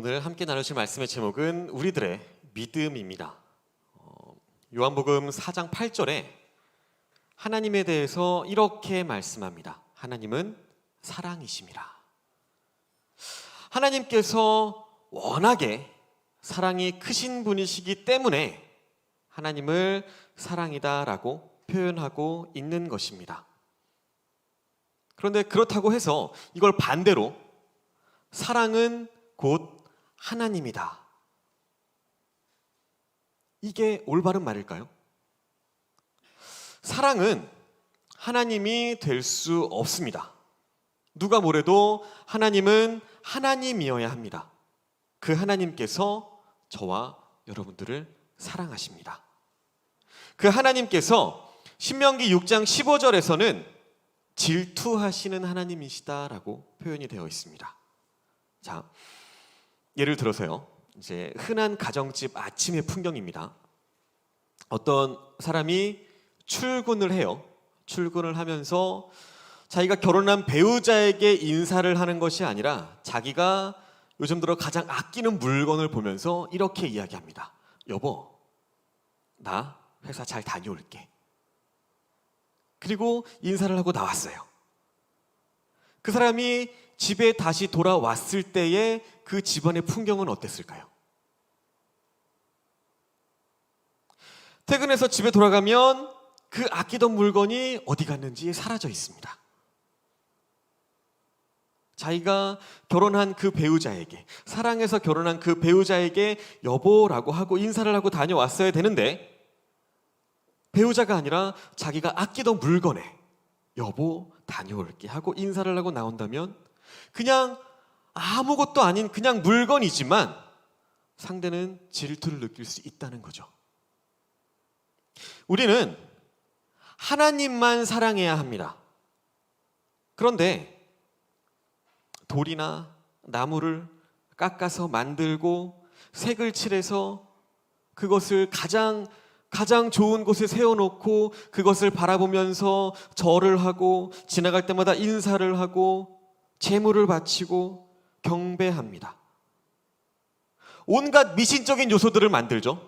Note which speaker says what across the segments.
Speaker 1: 오늘 함께 나누실 말씀의 제목은 우리들의 믿음입니다. 요한복음 4장 8절에 하나님에 대해서 이렇게 말씀합니다. 하나님은 사랑이심이라. 하나님께서 워낙에 사랑이 크신 분이시기 때문에 하나님을 사랑이다라고 표현하고 있는 것입니다. 그런데 그렇다고 해서 이걸 반대로 사랑은 곧 하나님이다. 이게 올바른 말일까요? 사랑은 하나님이 될 수 없습니다. 누가 뭐래도 하나님은 하나님이어야 합니다. 그 하나님께서 저와 여러분들을 사랑하십니다. 그 하나님께서 신명기 6장 15절에서는 질투하시는 하나님이시다라고 표현이 되어 있습니다. 자, 예를 들어서요. 이제 흔한 가정집 아침의 풍경입니다. 어떤 사람이 출근을 해요. 출근을 하면서 자기가 결혼한 배우자에게 인사를 하는 것이 아니라 자기가 요즘 들어 가장 아끼는 물건을 보면서 이렇게 이야기합니다. 여보, 나 회사 잘 다녀올게. 그리고 인사를 하고 나왔어요. 그 사람이 집에 다시 돌아왔을 때의 그 집안의 풍경은 어땠을까요? 퇴근해서 집에 돌아가면 그 아끼던 물건이 어디 갔는지 사라져 있습니다. 자기가 결혼한 그 배우자에게, 사랑해서 결혼한 그 배우자에게 여보라고 하고 인사를 하고 다녀왔어야 되는데 배우자가 아니라 자기가 아끼던 물건에 여보 다녀올게 하고 인사를 하고 나온다면 그냥 아무것도 아닌 그냥 물건이지만 상대는 질투를 느낄 수 있다는 거죠. 우리는 하나님만 사랑해야 합니다. 그런데 돌이나 나무를 깎아서 만들고 색을 칠해서 그것을 가장 좋은 곳에 세워놓고 그것을 바라보면서 절을 하고 지나갈 때마다 인사를 하고 제물을 바치고 경배합니다. 온갖 미신적인 요소들을 만들죠.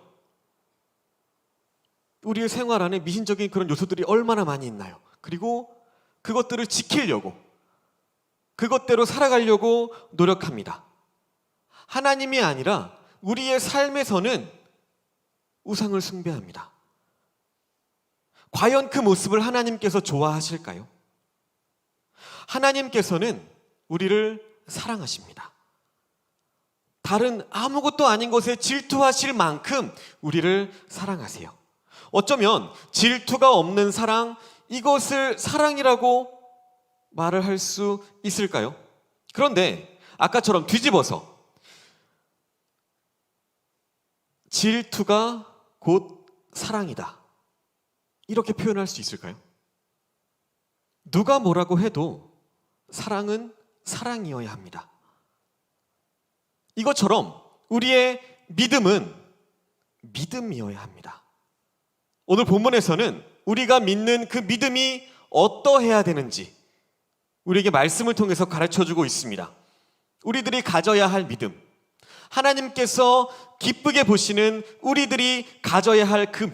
Speaker 1: 우리의 생활 안에 미신적인 그런 요소들이 얼마나 많이 있나요? 그리고 그것들을 지키려고, 그것대로 살아가려고 노력합니다. 하나님이 아니라 우리의 삶에서는 우상을 숭배합니다. 과연 그 모습을 하나님께서 좋아하실까요? 하나님께서는 우리를 사랑하십니다. 다른 아무것도 아닌 것에 질투하실 만큼 우리를 사랑하세요. 어쩌면 질투가 없는 사랑, 이것을 사랑이라고 말을 할 수 있을까요? 그런데 아까처럼 뒤집어서 질투가 곧 사랑이다, 이렇게 표현할 수 있을까요? 누가 뭐라고 해도 사랑은 사랑이어야 합니다. 이것처럼 우리의 믿음은 믿음이어야 합니다. 오늘 본문에서는 우리가 믿는 그 믿음이 어떠해야 되는지 우리에게 말씀을 통해서 가르쳐주고 있습니다. 우리들이 가져야 할 믿음, 하나님께서 기쁘게 보시는 우리들이 가져야 할 그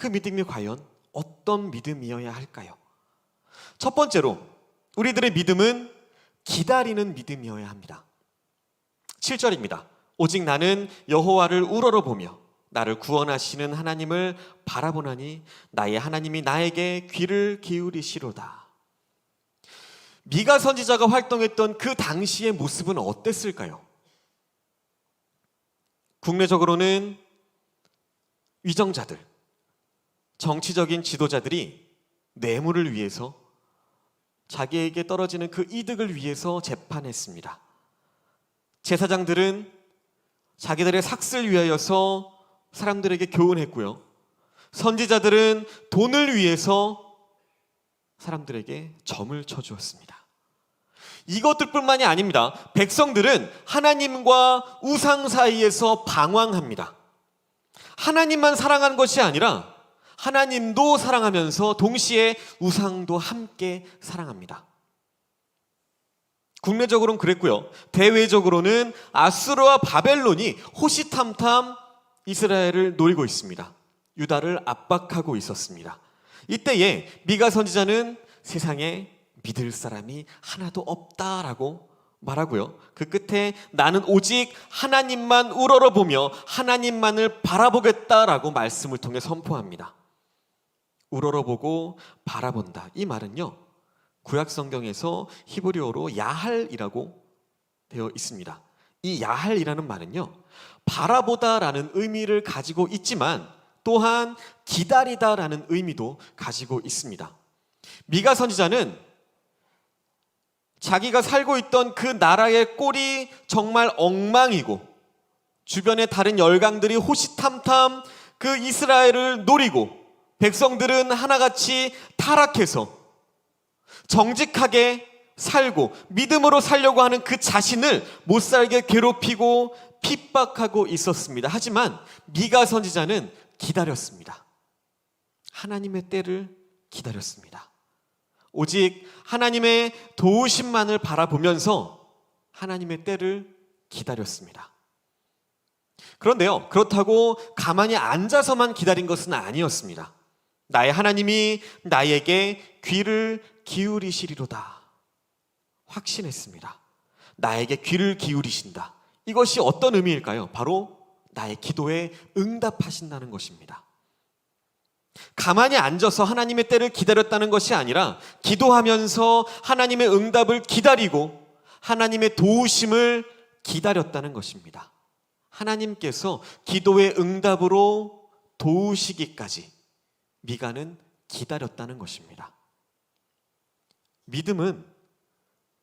Speaker 1: 믿음이 과연 어떤 믿음이어야 할까요? 첫 번째로 우리들의 믿음은 기다리는 믿음이어야 합니다. 7절입니다. 오직 나는 여호와를 우러러보며 나를 구원하시는 하나님을 바라보나니 나의 하나님이 나에게 귀를 기울이시로다. 미가 선지자가 활동했던 그 당시의 모습은 어땠을까요? 국내적으로는 위정자들, 정치적인 지도자들이 뇌물을 위해서, 자기에게 떨어지는 그 이득을 위해서 재판했습니다. 제사장들은 자기들의 삭슬 위하여서 사람들에게 교훈했고요. 선지자들은 돈을 위해서 사람들에게 점을 쳐주었습니다. 이것들뿐만이 아닙니다. 백성들은 하나님과 우상 사이에서 방황합니다. 하나님만 사랑하는 것이 아니라 하나님도 사랑하면서 동시에 우상도 함께 사랑합니다. 국내적으로는 그랬고요. 대외적으로는 아수르와 바벨론이 호시탐탐 이스라엘을 노리고 있습니다. 유다를 압박하고 있었습니다. 이때에 미가 선지자는 세상에 믿을 사람이 하나도 없다라고 말하고요. 그 끝에 나는 오직 하나님만 우러러보며 하나님만을 바라보겠다라고 말씀을 통해 선포합니다. 우러러보고 바라본다. 이 말은요, 구약 성경에서 히브리어로 야할이라고 되어 있습니다. 이 야할이라는 말은요, 바라보다라는 의미를 가지고 있지만 또한 기다리다라는 의미도 가지고 있습니다. 미가 선지자는 자기가 살고 있던 그 나라의 꼴이 정말 엉망이고 주변의 다른 열강들이 호시탐탐 그 이스라엘을 노리고 백성들은 하나같이 타락해서 정직하게 살고 믿음으로 살려고 하는 그 자신을 못 살게 괴롭히고 핍박하고 있었습니다. 하지만 미가 선지자는 기다렸습니다. 하나님의 때를 기다렸습니다. 오직 하나님의 도우심만을 바라보면서 하나님의 때를 기다렸습니다. 그런데요, 그렇다고 가만히 앉아서만 기다린 것은 아니었습니다. 나의 하나님이 나에게 귀를 기울이시리로다 확신했습니다. 나에게 귀를 기울이신다. 이것이 어떤 의미일까요? 바로 나의 기도에 응답하신다는 것입니다. 가만히 앉아서 하나님의 때를 기다렸다는 것이 아니라 기도하면서 하나님의 응답을 기다리고 하나님의 도우심을 기다렸다는 것입니다. 하나님께서 기도의 응답으로 도우시기까지 미가는 기다렸다는 것입니다. 믿음은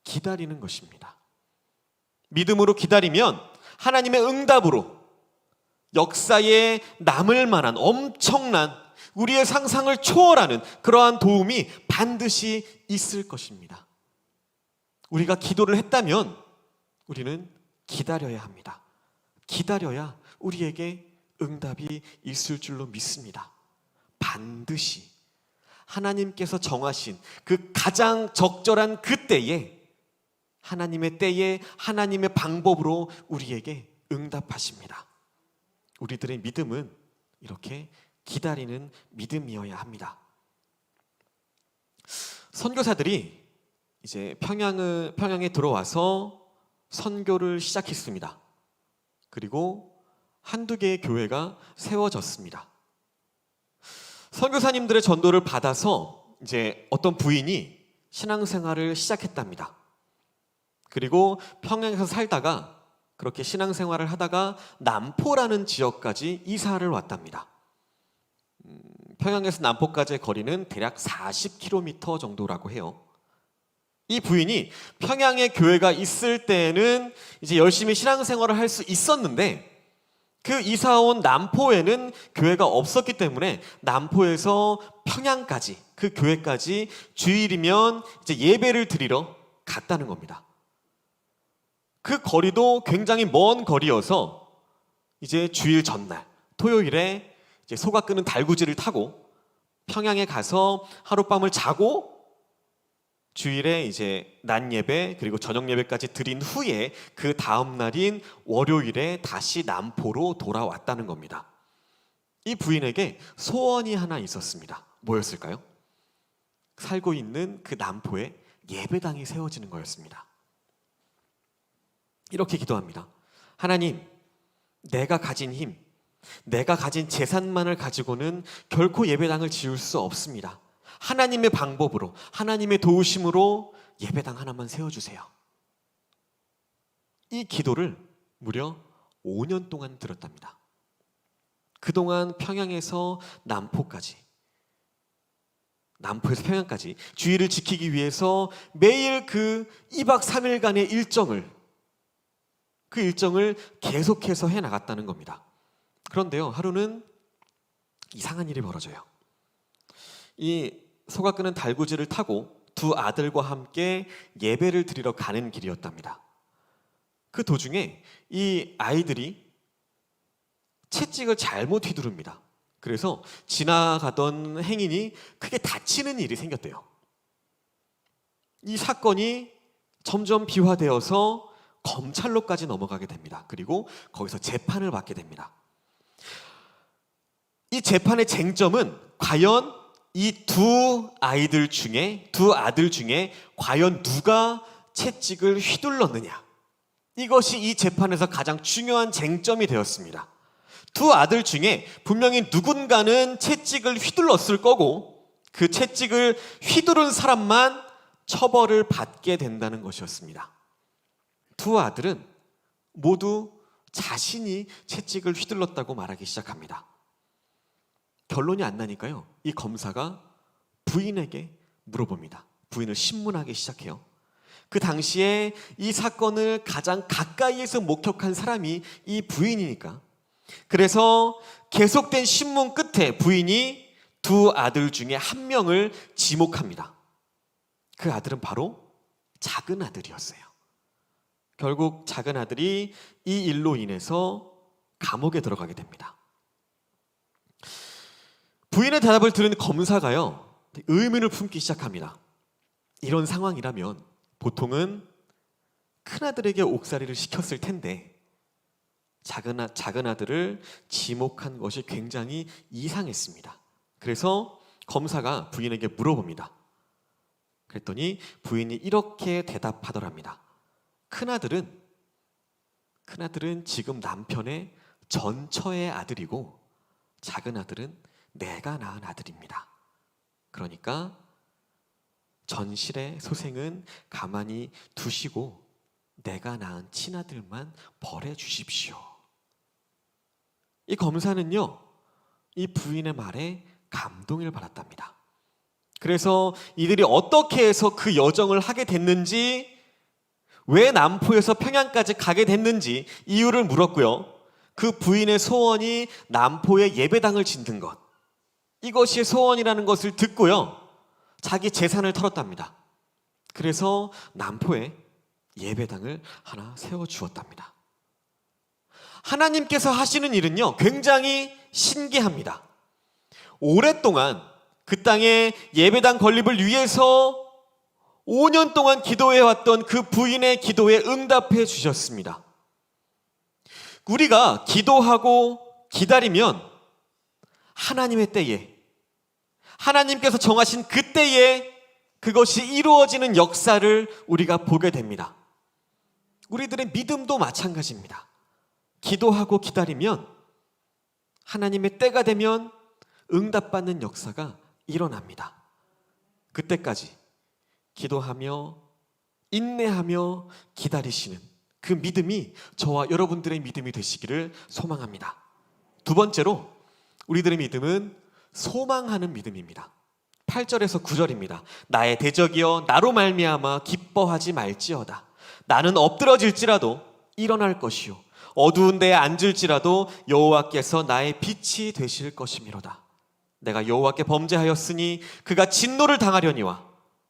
Speaker 1: 기다리는 것입니다. 믿음으로 기다리면 하나님의 응답으로 역사에 남을 만한 엄청난 우리의 상상을 초월하는 그러한 도움이 반드시 있을 것입니다. 우리가 기도를 했다면 우리는 기다려야 합니다. 기다려야 우리에게 응답이 있을 줄로 믿습니다. 반드시 하나님께서 정하신 그 가장 적절한 그 때에 하나님의 때에 하나님의 방법으로 우리에게 응답하십니다. 우리들의 믿음은 이렇게 기다리는 믿음이어야 합니다. 선교사들이 이제 평양에 들어와서 선교를 시작했습니다. 그리고 한두 개의 교회가 세워졌습니다. 선교사님들의 전도를 받아서 이제 어떤 부인이 신앙생활을 시작했답니다. 그리고 평양에서 살다가 그렇게 신앙생활을 하다가 남포라는 지역까지 이사를 왔답니다. 평양에서 남포까지의 거리는 대략 40km 정도라고 해요. 이 부인이 평양에 교회가 있을 때는 이제 열심히 신앙생활을 할 수 있었는데 그 이사온 남포에는 교회가 없었기 때문에 남포에서 평양까지 그 교회까지 주일이면 이제 예배를 드리러 갔다는 겁니다. 그 거리도 굉장히 먼 거리여서 이제 주일 전날 토요일에 이제 소가 끄는 달구지를 타고 평양에 가서 하룻밤을 자고 주일에 이제 낮 예배 그리고 저녁 예배까지 드린 후에 그 다음 날인 월요일에 다시 남포로 돌아왔다는 겁니다. 이 부인에게 소원이 하나 있었습니다. 뭐였을까요? 살고 있는 그 남포에 예배당이 세워지는 거였습니다. 이렇게 기도합니다. 하나님, 내가 가진 힘, 내가 가진 재산만을 가지고는 결코 예배당을 지을 수 없습니다. 하나님의 방법으로, 하나님의 도우심으로 예배당 하나만 세워주세요. 이 기도를 무려 5년 동안 들었답니다. 그동안 평양에서 남포까지, 남포에서 평양까지 주의를 지키기 위해서 매일 그 2박 3일간의 그 일정을 계속해서 해나갔다는 겁니다. 그런데요, 하루는 이상한 일이 벌어져요. 이 소가 끄는 달구지를 타고 두 아들과 함께 예배를 드리러 가는 길이었답니다. 그 도중에 이 아이들이 채찍을 잘못 휘두릅니다. 그래서 지나가던 행인이 크게 다치는 일이 생겼대요. 이 사건이 점점 비화되어서 검찰로까지 넘어가게 됩니다. 그리고 거기서 재판을 받게 됩니다. 이 재판의 쟁점은 과연 이 두 아들 중에 과연 누가 채찍을 휘둘렀느냐. 이것이 이 재판에서 가장 중요한 쟁점이 되었습니다. 두 아들 중에 분명히 누군가는 채찍을 휘둘렀을 거고 그 채찍을 휘두른 사람만 처벌을 받게 된다는 것이었습니다. 두 아들은 모두 자신이 채찍을 휘둘렀다고 말하기 시작합니다. 결론이 안 나니까요, 이 검사가 부인에게 물어봅니다. 부인을 신문하기 시작해요. 그 당시에 이 사건을 가장 가까이에서 목격한 사람이 이 부인이니까. 그래서 계속된 신문 끝에 부인이 두 아들 중에 한 명을 지목합니다. 그 아들은 바로 작은 아들이었어요. 결국 작은 아들이 이 일로 인해서 감옥에 들어가게 됩니다. 부인의 대답을 들은 검사가요, 의문을 품기 시작합니다. 이런 상황이라면 보통은 큰아들에게 옥살이를 시켰을 텐데 작은 아들을 지목한 것이 굉장히 이상했습니다. 그래서 검사가 부인에게 물어봅니다. 그랬더니 부인이 이렇게 대답하더랍니다. 큰아들은 지금 남편의 전처의 아들이고 작은 아들은 내가 낳은 아들입니다. 그러니까 전실의 소생은 가만히 두시고 내가 낳은 친아들만 벌해 주십시오. 이 검사는요, 이 부인의 말에 감동을 받았답니다. 그래서 이들이 어떻게 해서 그 여정을 하게 됐는지, 왜 남포에서 평양까지 가게 됐는지 이유를 물었고요. 그 부인의 소원이 남포에 예배당을 짓는 것, 이것이 소원이라는 것을 듣고요, 자기 재산을 털었답니다. 그래서 남포에 예배당을 하나 세워주었답니다. 하나님께서 하시는 일은요, 굉장히 신기합니다. 오랫동안 그 땅에 예배당 건립을 위해서 5년 동안 기도해왔던 그 부인의 기도에 응답해 주셨습니다. 우리가 기도하고 기다리면 하나님의 때에, 하나님께서 정하신 그 때에 그것이 이루어지는 역사를 우리가 보게 됩니다. 우리들의 믿음도 마찬가지입니다. 기도하고 기다리면 하나님의 때가 되면 응답받는 역사가 일어납니다. 그때까지 기도하며 인내하며 기다리시는 그 믿음이 저와 여러분들의 믿음이 되시기를 소망합니다. 두 번째로 우리들의 믿음은 소망하는 믿음입니다. 8절에서 9절입니다. 나의 대적이여 나로 말미암아 기뻐하지 말지어다. 나는 엎드러질지라도 일어날 것이요 어두운 데에 앉을지라도 여호와께서 나의 빛이 되실 것이미로다. 내가 여호와께 범죄하였으니 그가 진노를 당하려니와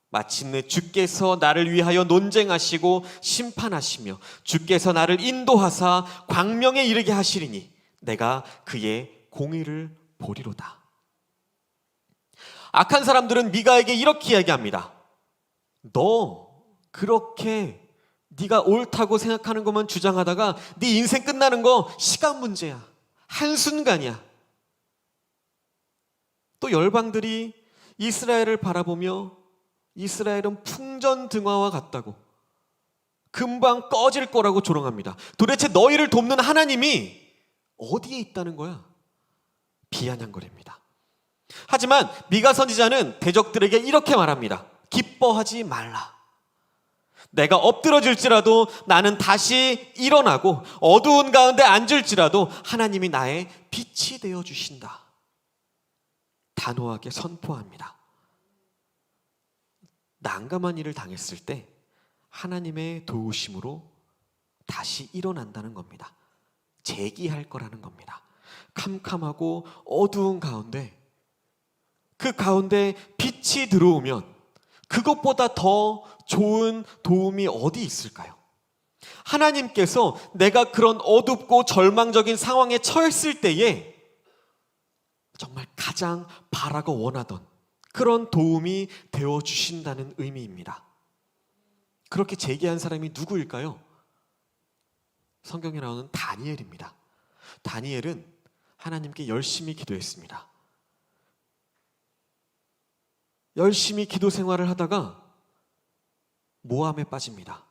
Speaker 1: 마침내 주께서 나를 위하여 논쟁하시고 심판하시며 주께서 나를 인도하사 광명에 이르게 하시리니 내가 그의 공의를 보리로다. 악한 사람들은 미가에게 이렇게 이야기합니다. 너 그렇게 네가 옳다고 생각하는 것만 주장하다가 네 인생 끝나는 거 시간 문제야. 한순간이야. 또 열방들이 이스라엘을 바라보며 이스라엘은 풍전등화와 같다고, 금방 꺼질 거라고 조롱합니다. 도대체 너희를 돕는 하나님이 어디에 있다는 거야? 비아냥거립니다. 하지만 미가 선지자는 대적들에게 이렇게 말합니다. 기뻐하지 말라. 내가 엎드러질지라도 나는 다시 일어나고 어두운 가운데 앉을지라도 하나님이 나의 빛이 되어 주신다. 단호하게 선포합니다. 난감한 일을 당했을 때 하나님의 도우심으로 다시 일어난다는 겁니다. 재기할 거라는 겁니다. 캄캄하고 어두운 가운데, 그 가운데 빛이 들어오면 그것보다 더 좋은 도움이 어디 있을까요? 하나님께서 내가 그런 어둡고 절망적인 상황에 처했을 때에 정말 가장 바라고 원하던 그런 도움이 되어 주신다는 의미입니다. 그렇게 제기한 사람이 누구일까요? 성경에 나오는 다니엘입니다. 다니엘은 하나님께 열심히 기도했습니다. 열심히 기도 생활을 하다가 모함에 빠집니다.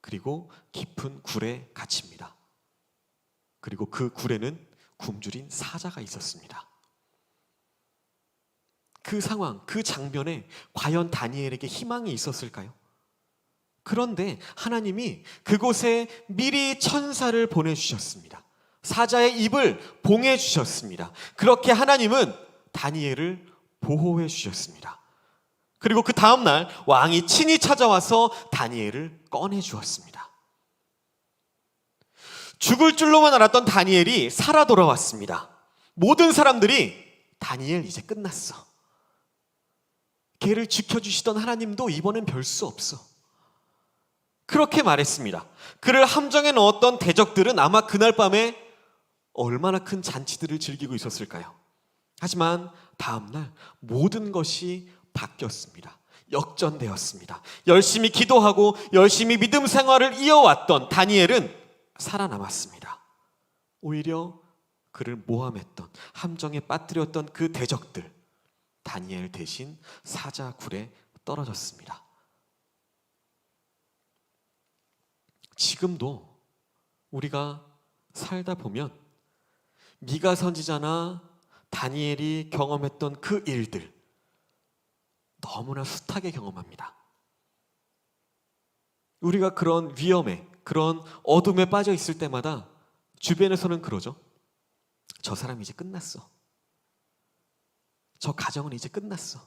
Speaker 1: 그리고 깊은 굴에 갇힙니다. 그리고 그 굴에는 굶주린 사자가 있었습니다. 그 상황, 그 장면에 과연 다니엘에게 희망이 있었을까요? 그런데 하나님이 그곳에 미리 천사를 보내주셨습니다. 사자의 입을 봉해 주셨습니다. 그렇게 하나님은 다니엘을 보호해 주셨습니다. 그리고 그 다음날 왕이 친히 찾아와서 다니엘을 꺼내 주었습니다. 죽을 줄로만 알았던 다니엘이 살아 돌아왔습니다. 모든 사람들이 다니엘 이제 끝났어. 걔를 지켜주시던 하나님도 이번엔 별 수 없어. 그렇게 말했습니다. 그를 함정에 넣었던 대적들은 아마 그날 밤에 얼마나 큰 잔치들을 즐기고 있었을까요? 하지만 다음날 모든 것이 바뀌었습니다. 역전되었습니다. 열심히 기도하고 열심히 믿음 생활을 이어왔던 다니엘은 살아남았습니다. 오히려 그를 모함했던, 함정에 빠뜨렸던 그 대적들, 다니엘 대신 사자굴에 떨어졌습니다. 지금도 우리가 살다 보면 미가 선지자나 다니엘이 경험했던 그 일들 너무나 숱하게 경험합니다. 우리가 그런 위험에, 그런 어둠에 빠져 있을 때마다 주변에서는 그러죠. 저 사람이 이제 끝났어. 저 가정은 이제 끝났어.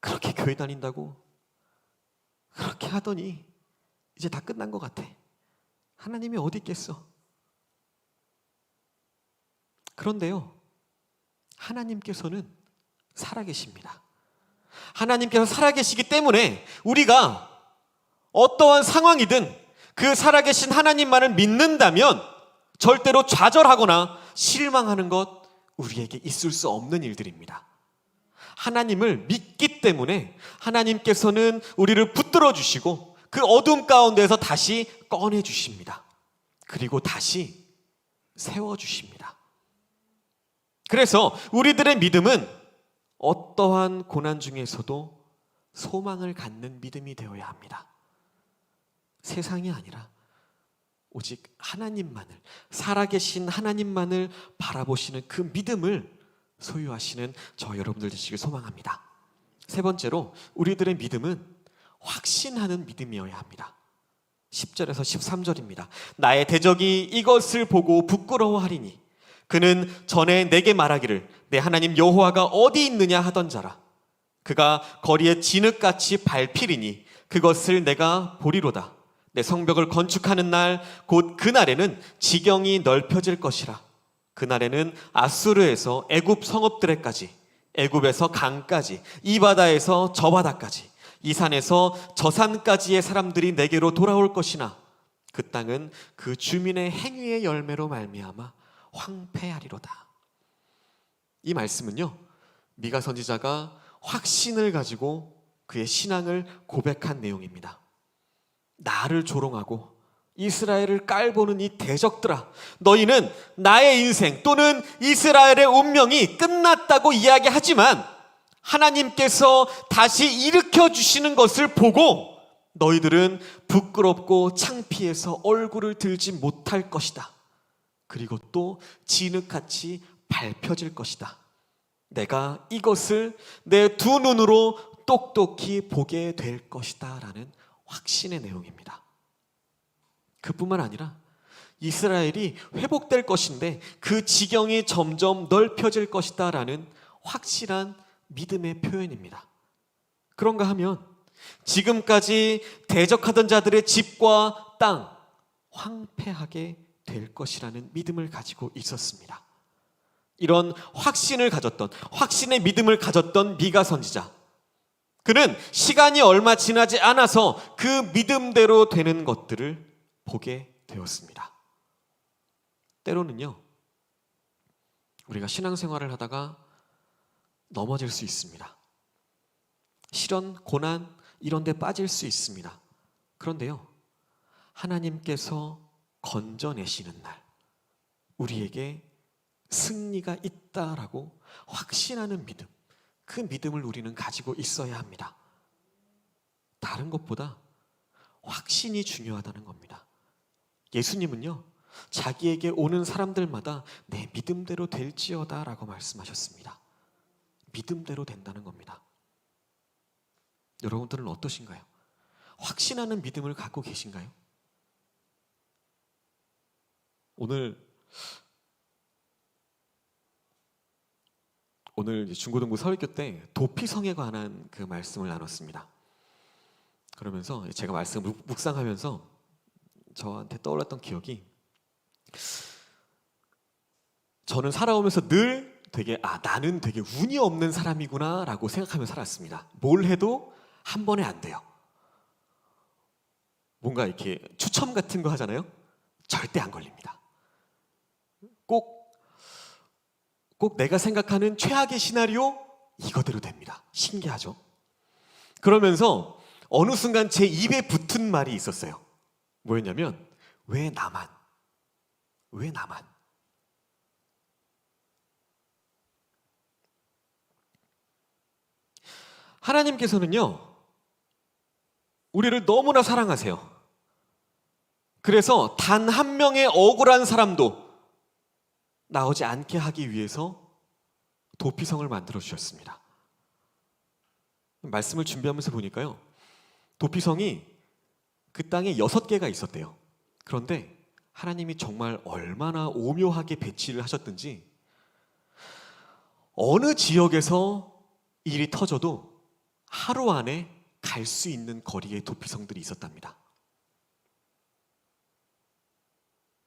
Speaker 1: 그렇게 교회 다닌다고 그렇게 하더니 이제 다 끝난 것 같아. 하나님이 어디 있겠어? 그런데요, 하나님께서는 살아계십니다. 하나님께서 살아계시기 때문에 우리가 어떠한 상황이든 그 살아계신 하나님만을 믿는다면 절대로 좌절하거나 실망하는 것 우리에게 있을 수 없는 일들입니다. 하나님을 믿기 때문에 하나님께서는 우리를 붙들어 주시고 그 어둠 가운데서 다시 꺼내 주십니다. 그리고 다시 세워 주십니다. 그래서 우리들의 믿음은 어떠한 고난 중에서도 소망을 갖는 믿음이 되어야 합니다. 세상이 아니라 오직 하나님만을, 살아계신 하나님만을 바라보시는 그 믿음을 소유하시는 저 여러분들 되시길 소망합니다. 세 번째로 우리들의 믿음은 확신하는 믿음이어야 합니다. 10절에서 13절입니다. 나의 대적이 이것을 보고 부끄러워하리니 그는 전에 내게 말하기를 내 하나님 여호와가 어디 있느냐 하던 자라. 그가 거리에 진흙같이 밟히리니 그것을 내가 보리로다. 내 성벽을 건축하는 날 곧 그날에는 지경이 넓혀질 것이라. 그날에는 아수르에서 애굽 성읍들에까지, 애굽에서 강까지, 이 바다에서 저 바다까지, 이 산에서 저 산까지의 사람들이 내게로 돌아올 것이나 그 땅은 그 주민의 행위의 열매로 말미암아 황폐하리로다. 이 말씀은요, 미가 선지자가 확신을 가지고 그의 신앙을 고백한 내용입니다. 나를 조롱하고 이스라엘을 깔보는 이 대적들아, 너희는 나의 인생 또는 이스라엘의 운명이 끝났다고 이야기하지만 하나님께서 다시 일으켜 주시는 것을 보고 너희들은 부끄럽고 창피해서 얼굴을 들지 못할 것이다. 그리고 또 진흙같이 밟혀질 것이다. 내가 이것을 내 두 눈으로 똑똑히 보게 될 것이다 라는 확신의 내용입니다. 그뿐만 아니라 이스라엘이 회복될 것인데 그 지경이 점점 넓혀질 것이다 라는 확실한 믿음의 표현입니다. 그런가 하면 지금까지 대적하던 자들의 집과 땅 황폐하게 될 것이라는 믿음을 가지고 있었습니다. 이런 확신을 가졌던, 확신의 믿음을 가졌던 미가 선지자, 그는 시간이 얼마 지나지 않아서 그 믿음대로 되는 것들을 보게 되었습니다. 때로는요, 우리가 신앙생활을 하다가 넘어질 수 있습니다. 시련, 고난, 이런 데 빠질 수 있습니다. 그런데요, 하나님께서 건져내시는 날, 우리에게 승리가 있다라고 확신하는 믿음, 그 믿음을 우리는 가지고 있어야 합니다. 다른 것보다 확신이 중요하다는 겁니다. 예수님은요, 자기에게 오는 사람들마다 내 믿음대로 될지어다 라고 말씀하셨습니다. 믿음대로 된다는 겁니다. 여러분들은 어떠신가요? 확신하는 믿음을 갖고 계신가요? 오늘 중고등부 설교 때 도피성에 관한 그 말씀을 나눴습니다. 그러면서 제가 말씀 묵상하면서 저한테 떠올랐던 기억이, 저는 살아오면서 늘 되게 나는 되게 운이 없는 사람이구나 라고 생각하며 살았습니다. 뭘 해도 한 번에 안 돼요. 뭔가 이렇게 추첨 같은 거 하잖아요. 절대 안 걸립니다. 꼭 내가 생각하는 최악의 시나리오 이거대로 됩니다. 신기하죠? 그러면서 어느 순간 제 입에 붙은 말이 있었어요. 뭐였냐면, 왜 나만? 왜 나만? 하나님께서는요, 우리를 너무나 사랑하세요. 그래서 단 한 명의 억울한 사람도 나오지 않게 하기 위해서 도피성을 만들어 주셨습니다. 말씀을 준비하면서 보니까요, 도피성이 그 땅에 6개가 있었대요. 그런데 하나님이 정말 얼마나 오묘하게 배치를 하셨든지 어느 지역에서 일이 터져도 하루 안에 갈 수 있는 거리에 도피성들이 있었답니다.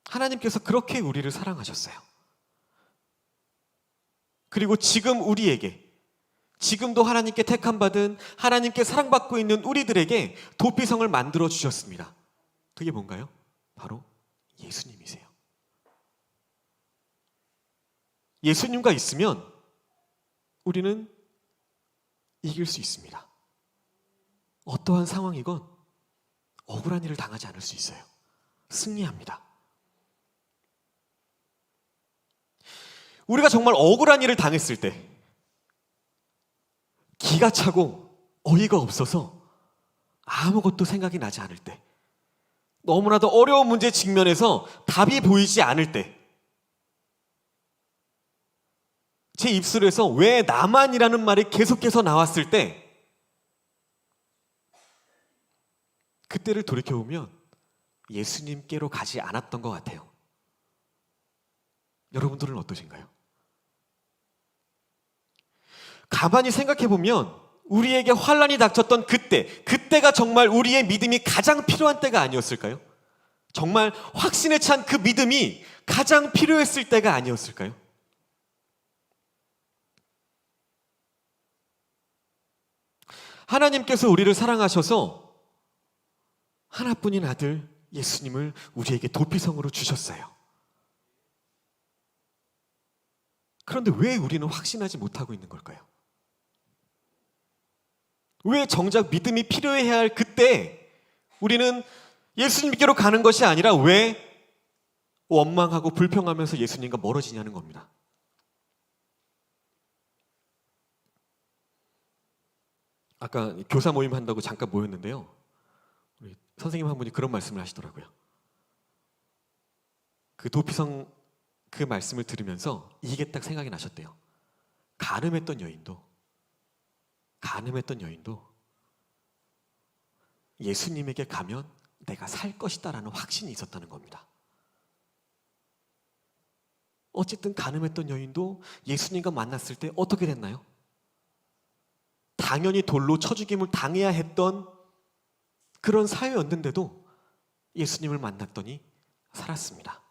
Speaker 1: 하나님께서 그렇게 우리를 사랑하셨어요. 그리고 지금 우리에게, 지금도 하나님께 택함받은, 하나님께 사랑받고 있는 우리들에게 도피성을 만들어 주셨습니다. 그게 뭔가요? 바로 예수님이세요. 예수님과 있으면 우리는 이길 수 있습니다. 어떠한 상황이건 억울한 일을 당하지 않을 수 있어요. 승리합니다. 우리가 정말 억울한 일을 당했을 때, 기가 차고 어이가 없어서 아무것도 생각이 나지 않을 때, 너무나도 어려운 문제 직면해서 답이 보이지 않을 때, 제 입술에서 왜 나만이라는 말이 계속해서 나왔을 때, 그때를 돌이켜보면 예수님께로 가지 않았던 것 같아요. 여러분들은 어떠신가요? 가만히 생각해보면 우리에게 환난이 닥쳤던 그때가 정말 우리의 믿음이 가장 필요한 때가 아니었을까요? 정말 확신에 찬 그 믿음이 가장 필요했을 때가 아니었을까요? 하나님께서 우리를 사랑하셔서 하나뿐인 아들 예수님을 우리에게 도피성으로 주셨어요. 그런데 왜 우리는 확신하지 못하고 있는 걸까요? 왜 정작 믿음이 필요해야 할 그때 우리는 예수님께로 가는 것이 아니라 왜 원망하고 불평하면서 예수님과 멀어지냐는 겁니다. 아까 교사 모임 한다고 잠깐 모였는데요, 우리 선생님 한 분이 그런 말씀을 하시더라고요. 그 도피성 그 말씀을 들으면서 이게 딱 생각이 나셨대요. 간음했던 여인도 예수님에게 가면 내가 살 것이다라는 확신이 있었다는 겁니다. 어쨌든 간음했던 여인도 예수님과 만났을 때 어떻게 됐나요? 당연히 돌로 쳐 죽임을 당해야 했던 그런 사회였는데도 예수님을 만났더니 살았습니다.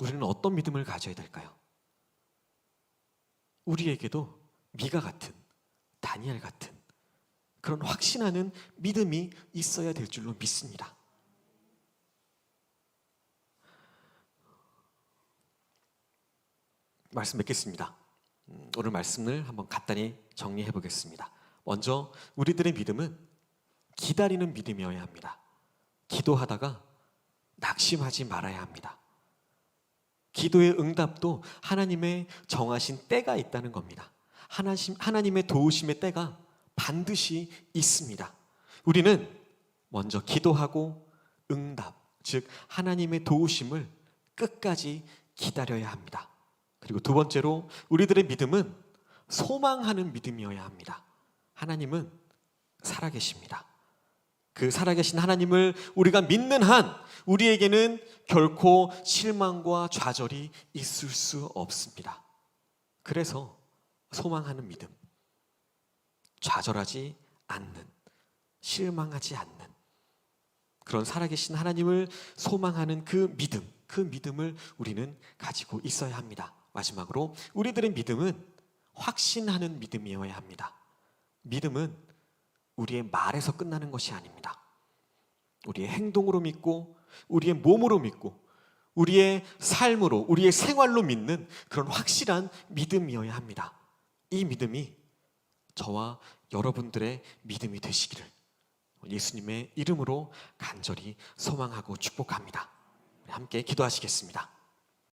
Speaker 1: 우리는 어떤 믿음을 가져야 될까요? 우리에게도 미가 같은, 다니엘 같은 그런 확신하는 믿음이 있어야 될 줄로 믿습니다. 말씀 맺겠습니다. 오늘 말씀을 한번 간단히 정리해 보겠습니다. 먼저 우리들의 믿음은 기다리는 믿음이어야 합니다. 기도하다가 낙심하지 말아야 합니다. 기도의 응답도 하나님의 정하신 때가 있다는 겁니다. 하나님의 도우심의 때가 반드시 있습니다. 우리는 먼저 기도하고 응답, 즉 하나님의 도우심을 끝까지 기다려야 합니다. 그리고 두 번째로 우리들의 믿음은 소망하는 믿음이어야 합니다. 하나님은 살아계십니다. 그 살아계신 하나님을 우리가 믿는 한 우리에게는 결코 실망과 좌절이 있을 수 없습니다. 그래서 소망하는 믿음, 좌절하지 않는, 실망하지 않는 그런 살아계신 하나님을 소망하는 그 믿음을 우리는 가지고 있어야 합니다. 마지막으로 우리들의 믿음은 확신하는 믿음이어야 합니다. 믿음은 우리의 말에서 끝나는 것이 아닙니다. 우리의 행동으로 믿고 우리의 몸으로 믿고 우리의 삶으로 우리의 생활로 믿는 그런 확실한 믿음이어야 합니다. 이 믿음이 저와 여러분들의 믿음이 되시기를 예수님의 이름으로 간절히 소망하고 축복합니다. 함께 기도하시겠습니다.